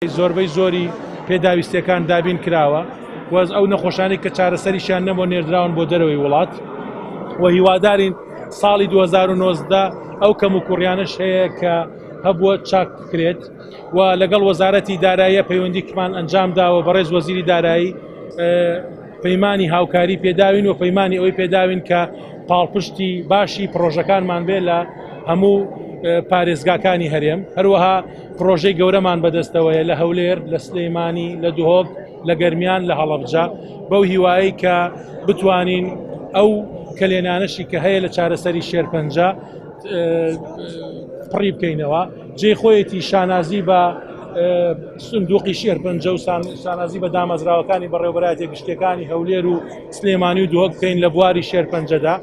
زۆربەی زۆری پێداویستیەکان دابین کراوە وەز ئەو نەخۆشانی کە چارەسەریشیان نەبوو نێردراون بۆ دەرەوەی وڵات و هیوادارین ساڵی 2019 ئەو کەم و کوڕیانش هەیە کە هەبووە چاک بکرێت و لەگەڵ وەزارەتی داراییە پەیوەندیمان ئەنجام داوە بەڕێز وەزیری دارایی پەیمانی هاوکاری پێداوین و پەیمانی ئەوەی پێداوین کە پاڵپشتی باشی پرۆژەکانمان بێ لە هەموو پارێزگاکانی هەرێم هەروەها پرۆژەی گەورەمان بەدەستەوەیە لە هەولێر لە سلەیمانی لە دوهۆک لە گەرمیان لە هەڵەبجە بەو هیوایی کە بتوانین ئەو کلێنانەشی کە هەیە لە چارەسەری شێرپەنجە پڕی بکەینەوە جێ خۆیەتی شانازی بە سندوقی شێرپەنجە و شانازی بە دامەزراوەکانی بەڕێوەبەرایەتە گشتیەکانی هەولێر و سلێمانی و دوهۆک بکەین لە بواری شێرپەنجەدا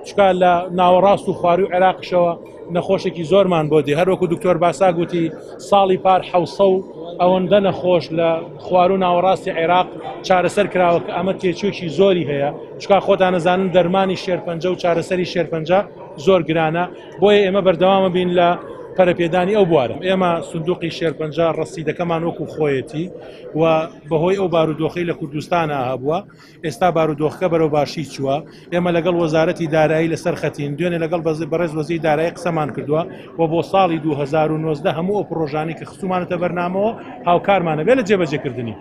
چکار لە ناوەڕاست و خواروی عێراقشەوە نەخۆشێکی زۆرمان بۆ دێ هەروەکو دکتۆر باسا گوتی ساڵی پار 700 ئەوەندە نەخۆش لە خوار و ناوەڕاستی عێراق چارەسەر کراوە کە ئەمە تێچووکی زۆری هەیە چکار خۆتان نەزانن دەرمانی شێرپەنجە و چارەسەری شێرپەنجە زۆر گرانە بۆیە ئێمە بەردەوامە بین لە پەرەپێدانی ئەو بوارە ئێمە سندوقی شێرپەنجە ڕەسیدەکەمان وەکو خۆیەتی و بەهۆی ئەو بارودۆخی لە کوردستانە هەبووە ئێستا بارودۆخەکە بەرەو باشی چووە ئێمە لەگەڵ وەزارەتی دارایی لەسەر خەتین دوێنێ لەگەڵ بەڕێز وەزیری دارایی قسەمان کردووە و بۆ ساڵی 2019 هەموو ئەو پرۆژانی کە خستومانەتە بەرنامەوە هاوکارمانە بێ لە جێبەجێکردنی